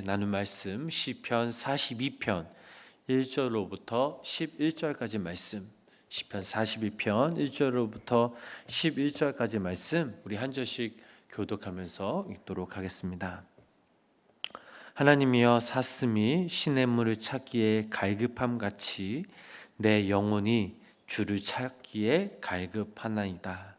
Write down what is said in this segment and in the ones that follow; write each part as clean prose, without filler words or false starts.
나눌 말씀 시편 42편 1절로부터 11절까지 말씀, 시편 42편 1절로부터 11절까지 말씀 우리 한 절씩 교독하면서 읽도록 하겠습니다. 하나님이여, 사슴이 시냇물을 찾기에 갈급함 같이 내 영혼이 주를 찾기에 갈급하나이다.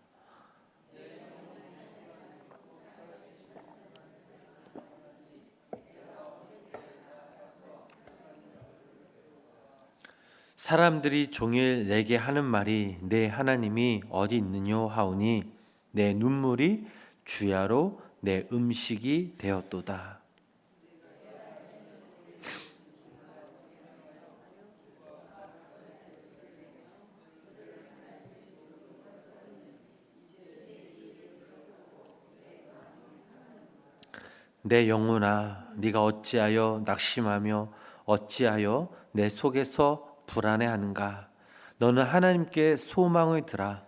사람들이 종일 내게 하는 말이 내 하나님이 어디 있느뇨 하오니 내 눈물이 주야로 내 음식이 되었도다. 내 영혼아, 네가 어찌하여 낙심하며 어찌하여 내 속에서 불안해하는가? 너는 하나님께 소망을 드라.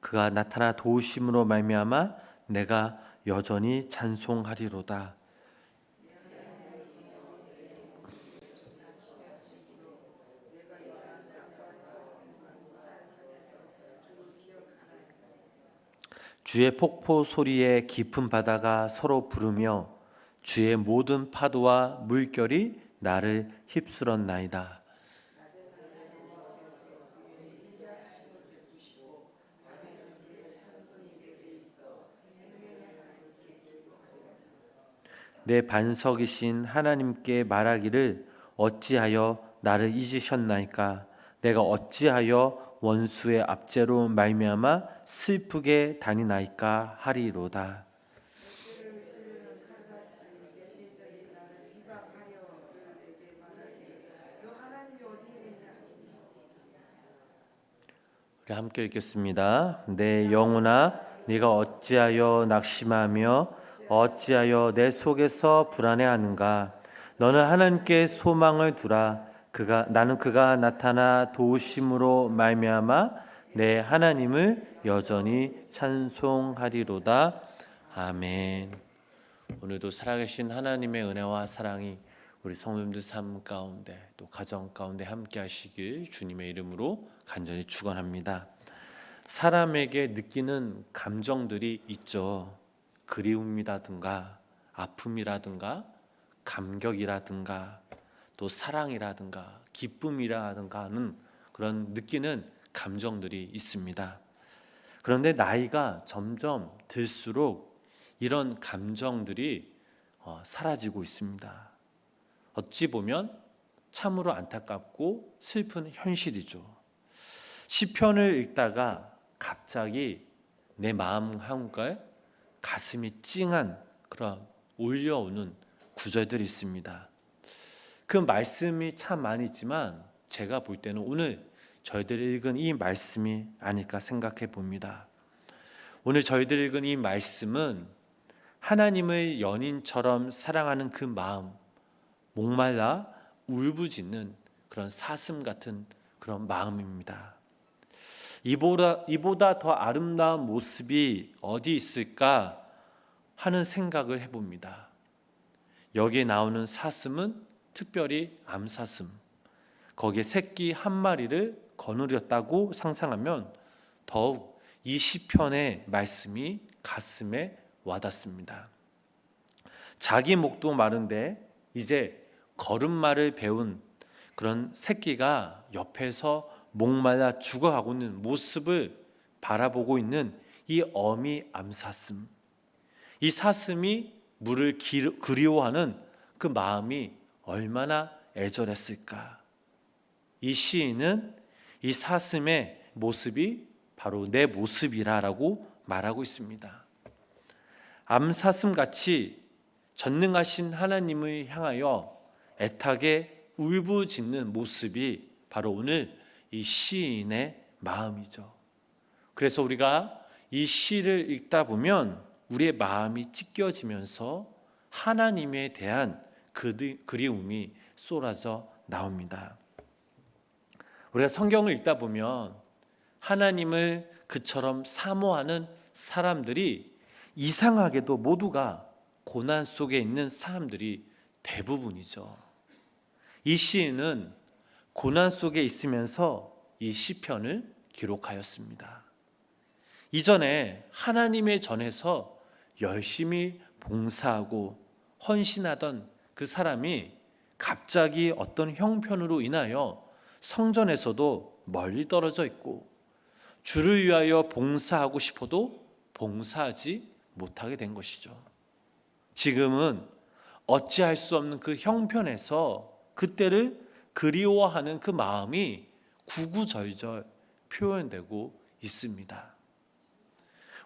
그가 나타나 도우심으로 말미암아 내가 여전히 찬송하리로다. 주의 폭포 소리에 깊은 바다가 서로 부르며 주의 모든 파도와 물결이 나를 휩쓸었나이다. 내 반석이신 하나님께 말하기를 어찌하여 나를 잊으셨나이까? 내가 어찌하여 원수의 압제로 말미암아 슬프게 다니나이까 하리로다. 우리 함께 읽겠습니다. 내 영혼아, 네가 어찌하여 낙심하며 어찌하여 내 속에서 불안해하는가? 너는 하나님께 소망을 두라. 나는 그가 나타나 도우심으로 말미암아 내 하나님을 여전히 찬송하리로다. 아멘. 오늘도 살아계신 하나님의 은혜와 사랑이 우리 성도님들 삶 가운데 또 가정 가운데 함께 하시길 주님의 이름으로 간절히 축원합니다. 사람에게 느끼는 감정들이 있죠. 그리움이라든가 아픔이라든가 감격이라든가 또 사랑이라든가 기쁨이라든가 하는 그런 느끼는 감정들이 있습니다. 그런데 나이가 점점 들수록 이런 감정들이 사라지고 있습니다. 어찌 보면 참으로 안타깝고 슬픈 현실이죠. 시편을 읽다가 갑자기 내 마음 한가에 가슴이 찡한 그런 올려오는 구절들이 있습니다. 그 말씀이 참 많이 있지만 제가 볼 때는 오늘 저희들이 읽은 이 말씀이 아닐까 생각해 봅니다. 오늘 저희들이 읽은 이 말씀은 하나님을 연인처럼 사랑하는 그 마음, 목말라 울부짖는 그런 사슴 같은 그런 마음입니다. 이보다 더 아름다운 모습이 어디 있을까 하는 생각을 해봅니다. 여기에 나오는 사슴은 특별히 암사슴, 거기에 새끼 한 마리를 거느렸다고 상상하면 더욱 이 시편의 말씀이 가슴에 와닿습니다. 자기 목도 마른데 이제 걸음마를 배운 그런 새끼가 옆에서 목말라 죽어가고 있는 모습을 바라보고 있는 이 어미 암사슴, 이 사슴이 물을 그리워하는 그 마음이 얼마나 애절했을까. 이 시인은 이 사슴의 모습이 바로 내 모습이라고 말하고 있습니다. 암사슴같이 전능하신 하나님을 향하여 애타게 울부짖는 모습이 바로 오늘 이 시인의 마음이죠. 그래서 우리가 이 시를 읽다 보면 우리의 마음이 찢겨지면서 하나님에 대한 그리움이 쏟아져 나옵니다. 우리가 성경을 읽다 보면 하나님을 그처럼 사모하는 사람들이 이상하게도 모두가 고난 속에 있는 사람들이 대부분이죠. 이 시인은 고난 속에 있으면서 이 시편을 기록하였습니다. 이전에 하나님의 전에서 열심히 봉사하고 헌신하던 그 사람이 갑자기 어떤 형편으로 인하여 성전에서도 멀리 떨어져 있고 주를 위하여 봉사하고 싶어도 봉사하지 못하게 된 것이죠. 지금은 어찌할 수 없는 그 형편에서 그때를 그리워하는 그 마음이 구구절절 표현되고 있습니다.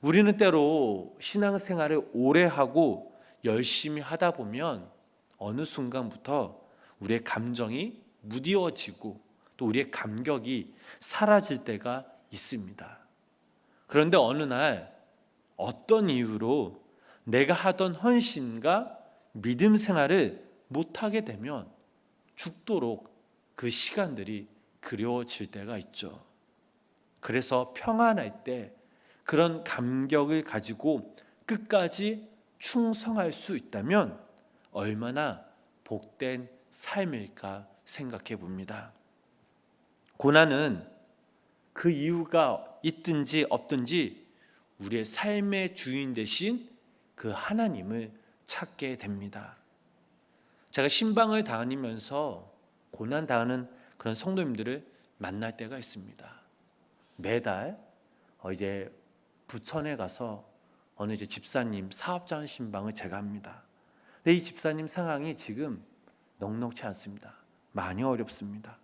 우리는 때로 신앙생활을 오래 하고 열심히 하다 보면 어느 순간부터 우리의 감정이 무디어지고 또 우리의 감격이 사라질 때가 있습니다. 그런데 어느 날 어떤 이유로 내가 하던 헌신과 믿음 생활을 못하게 되면 죽도록 그 시간들이 그리워질 때가 있죠. 그래서 평안할 때 그런 감격을 가지고 끝까지 충성할 수 있다면 얼마나 복된 삶일까 생각해 봅니다. 고난은 그 이유가 있든지 없든지 우리의 삶의 주인 되신 그 하나님을 찾게 됩니다. 제가 신방을 다니면서 고난 당하는 그런 성도님들을 만날 때가 있습니다. 매달 이제 부천에 가서 어느 이제 집사님 사업자 신방을 제가 합니다. 근데 이 집사님 상황이 지금 넉넉지 않습니다. 많이 어렵습니다.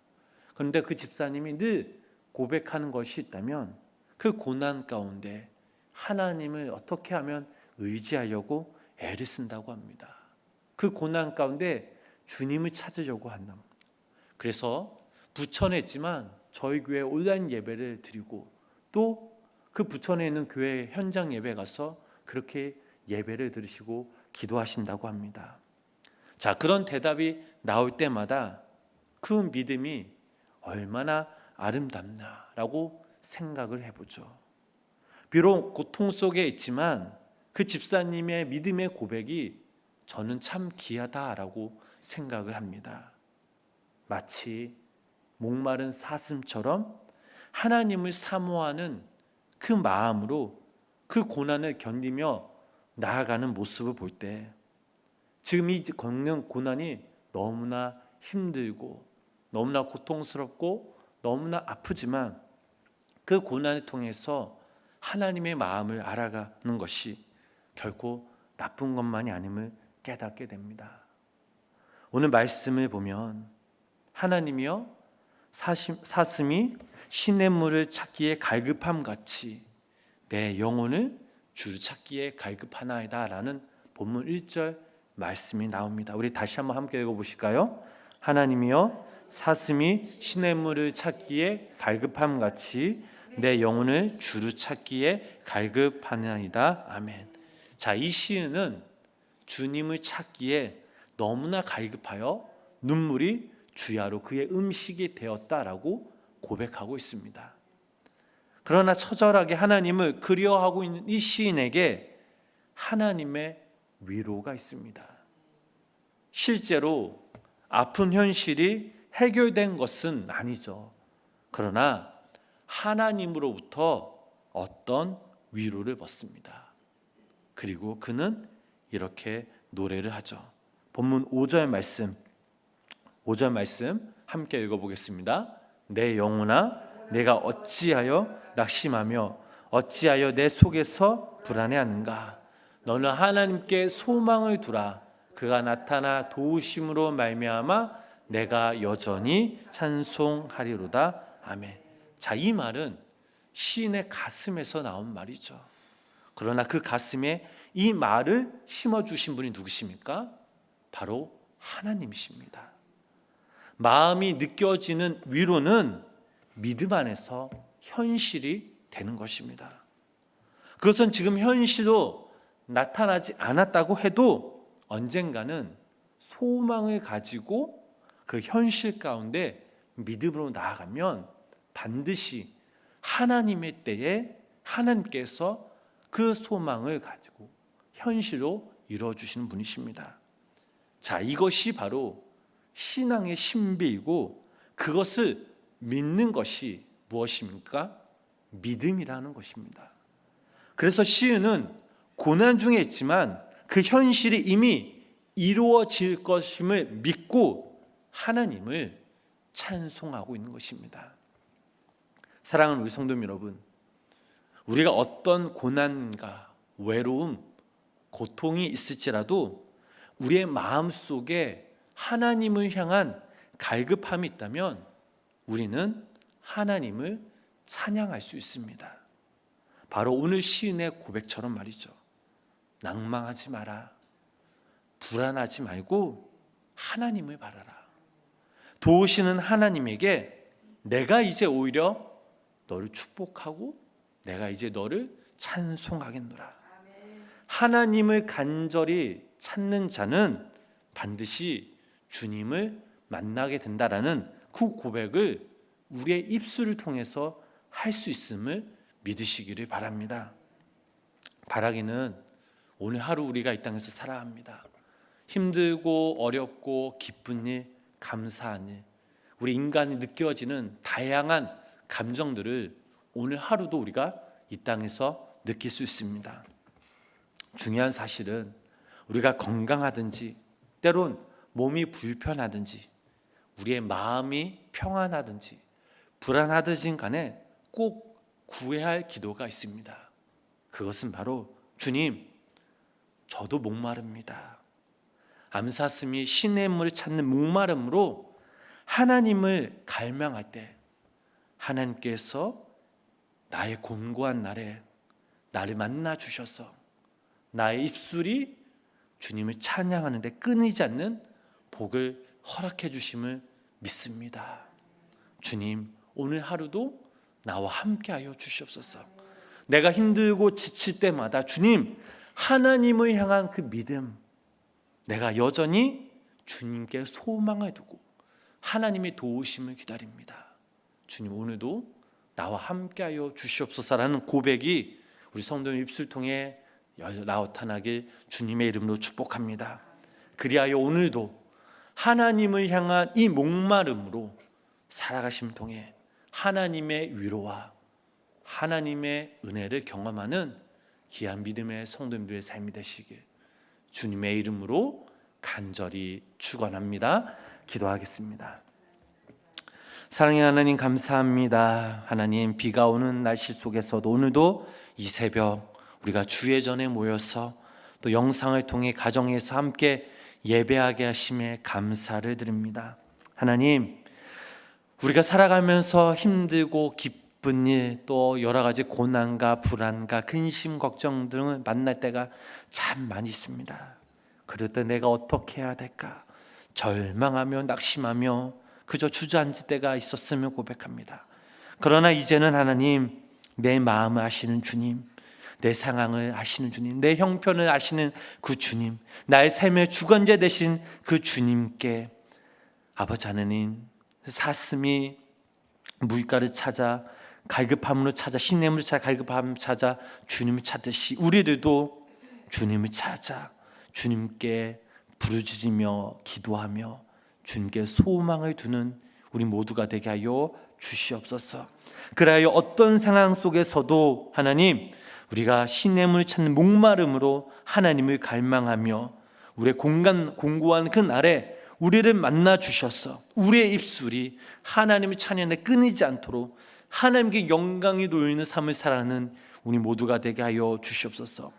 그런데 그 집사님이 늘 고백하는 것이 있다면 그 고난 가운데 하나님을 어떻게 하면 의지하려고 애를 쓴다고 합니다. 그 고난 가운데 주님을 찾으려고 한다. 그래서 부천에 있지만 저희 교회 온라인 예배를 드리고 또 그 부천에 있는 교회 현장 예배 가서 그렇게 예배를 들으시고 기도하신다고 합니다. 자, 그런 대답이 나올 때마다 그 믿음이 얼마나 아름답나라고 생각을 해보죠. 비록 고통 속에 있지만 그 집사님의 믿음의 고백이 저는 참 귀하다라고 생각을 합니다. 마치 목마른 사슴처럼 하나님을 사모하는 그 마음으로 그 고난을 견디며 나아가는 모습을 볼 때 지금 이 겪는 고난이 너무나 힘들고 너무나 고통스럽고 너무나 아프지만 그 고난을 통해서 하나님의 마음을 알아가는 것이 결코 나쁜 것만이 아님을 깨닫게 됩니다. 오늘 말씀을 보면 하나님이여 사슴이 시냇물을 찾기에 갈급함 같이 내 영혼을 주를 찾기에 갈급하나이다 라는 본문 1절 말씀이 나옵니다. 우리 다시 한번 함께 읽어보실까요? 하나님이여 사슴이 시냇물을 찾기에 갈급함 같이 내 영혼을 주를 찾기에 갈급하나이다. 아멘. 자, 이 시인은 주님을 찾기에 너무나 갈급하여 눈물이 주야로 그의 음식이 되었다라고 고백하고 있습니다. 그러나 처절하게 하나님을 그리워하고 있는 이 시인에게 하나님의 위로가 있습니다. 실제로 아픈 현실이 해결된 것은 아니죠. 그러나 하나님으로부터 어떤 위로를 받습니다. 그리고 그는 이렇게 노래를 하죠. 본문 5절 말씀 함께 읽어보겠습니다. 내 영혼아 내가 어찌하여 낙심하며 어찌하여 내 속에서 불안해하는가. 너는 하나님께 소망을 두라. 그가 나타나 도우심으로 말미암아 내가 여전히 찬송하리로다. 아멘. 자, 이 말은 시인의 가슴에서 나온 말이죠. 그러나 그 가슴에 이 말을 심어주신 분이 누구십니까? 바로 하나님이십니다. 마음이 느껴지는 위로는 믿음 안에서 현실이 되는 것입니다. 그것은 지금 현실로 나타나지 않았다고 해도 언젠가는 소망을 가지고 그 현실 가운데 믿음으로 나아가면 반드시 하나님의 때에 하나님께서 그 소망을 가지고 현실로 이루어주시는 분이십니다. 자, 이것이 바로 신앙의 신비이고 그것을 믿는 것이 무엇입니까? 믿음이라는 것입니다. 그래서 시인은 고난 중에 있지만 그 현실이 이미 이루어질 것임을 믿고 하나님을 찬송하고 있는 것입니다. 사랑하는 우리 성도 여러분, 우리가 어떤 고난과 외로움, 고통이 있을지라도 우리의 마음속에 하나님을 향한 갈급함이 있다면 우리는 하나님을 찬양할 수 있습니다. 바로 오늘 시인의 고백처럼 말이죠. 낭망하지 마라. 불안하지 말고 하나님을 바라라. 도우시는 하나님에게 내가 이제 오히려 너를 축복하고 내가 이제 너를 찬송하겠노라. 하나님을 간절히 찾는 자는 반드시 주님을 만나게 된다라는 그 고백을 우리의 입술을 통해서 할 수 있음을 믿으시기를 바랍니다. 바라기는 오늘 하루 우리가 이 땅에서 살아야 합니다. 힘들고 어렵고 기쁜 일, 감사한 일, 우리 인간이 느껴지는 다양한 감정들을 오늘 하루도 우리가 이 땅에서 느낄 수 있습니다. 중요한 사실은 우리가 건강하든지 때론 몸이 불편하든지 우리의 마음이 평안하든지 불안하든지 간에 꼭 구해야 할 기도가 있습니다. 그것은 바로 주님, 저도 목마릅니다. 암사슴이 신의 물을 찾는 목마름으로 하나님을 갈망할 때 하나님께서 나의 곤고한 날에 나를 만나 주셔서 나의 입술이 주님을 찬양하는 데 끊이지 않는 복을 허락해 주심을 믿습니다. 주님, 오늘 하루도 나와 함께하여 주시옵소서. 내가 힘들고 지칠 때마다 주님, 하나님을 향한 그 믿음, 내가 여전히 주님께 소망을 두고 하나님의 도우심을 기다립니다. 주님, 오늘도 나와 함께하여 주시옵소서라는 고백이 우리 성도님 입술 통해 나타나길 주님의 이름으로 축복합니다. 그리하여 오늘도 하나님을 향한 이 목마름으로 살아가심 통해 하나님의 위로와 하나님의 은혜를 경험하는 귀한 믿음의 성도님들의 삶이 되시길 주님의 이름으로 간절히 축원합니다. 기도하겠습니다. 사랑의 하나님, 감사합니다. 하나님, 비가 오는 날씨 속에서도 오늘도 이 새벽 우리가 주의 전에 모여서 또 영상을 통해 가정에서 함께 예배하게 하심에 감사를 드립니다. 하나님, 우리가 살아가면서 힘들고 기쁜 일, 또 여러 가지 고난과 불안과 근심, 걱정 등을 만날 때가 참 많이 있습니다. 그럴 때 내가 어떻게 해야 될까? 절망하며 낙심하며 그저 주저앉을 때가 있었으면 고백합니다. 그러나 이제는 하나님, 내 마음을 아시는 주님, 내 상황을 아시는 주님, 내 형편을 아시는 그 주님, 나의 삶의 주관자 되신 그 주님께 아버지 하나님, 사슴이 물가를 찾아 갈급함으로 찾아 신뢰물을 찾아 갈급함을 찾아 주님을 찾듯이 우리들도 주님을 찾아 주님께 부르짖으며 기도하며 주님께 소망을 두는 우리 모두가 되게 하여 주시옵소서. 그리하여 어떤 상황 속에서도 하나님, 우리가 신뢰물을 찾는 목마름으로 하나님을 갈망하며 우리의 공고한 그 날에 우리를 만나 주셔서 우리의 입술이 하나님의 찬양에 끊이지 않도록 하나님께 영광이 돌리는 삶을 살아가는 우리 모두가 되게 하여 주시옵소서.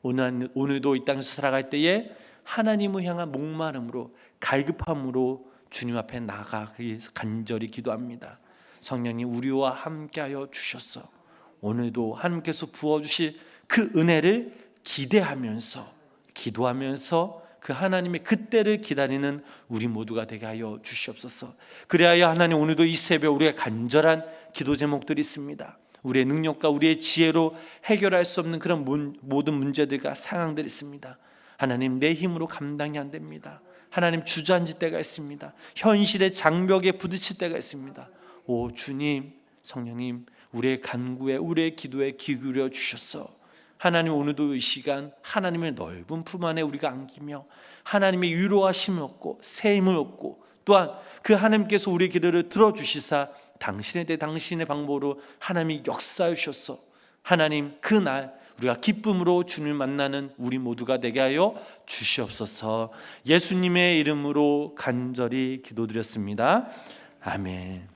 오늘도 이 땅에서 살아갈 때에 하나님을 향한 목마름으로 갈급함으로 주님 앞에 나아가기 위해서 간절히 기도합니다. 성령님, 우리와 함께하여 주셔서 오늘도 하나님께서 부어주실 그 은혜를 기대하면서 기도하면서 그 하나님의 그때를 기다리는 우리 모두가 되게 하여 주시옵소서. 그래야 하나님, 오늘도 이 새벽 우리의 간절한 기도 제목들이 있습니다. 우리의 능력과 우리의 지혜로 해결할 수 없는 그런 모든 문제들과 상황들이 있습니다. 하나님, 내 힘으로 감당이 안 됩니다. 하나님, 주저앉을 때가 있습니다. 현실의 장벽에 부딪힐 때가 있습니다. 오 주님, 성령님, 우리의 간구에 우리의 기도에 귀 기울여 주셔서 하나님, 오늘도 이 시간 하나님의 넓은 품 안에 우리가 안기며 하나님의 위로하심을 얻고 새 힘을 얻고 또한 그 하나님께서 우리의 기도를 들어주시사 당신에 대해 당신의 방법으로 하나님이 역사해 주셔서 하나님 그날 우리가 기쁨으로 주님을 만나는 우리 모두가 되게 하여 주시옵소서. 예수님의 이름으로 간절히 기도드렸습니다. 아멘.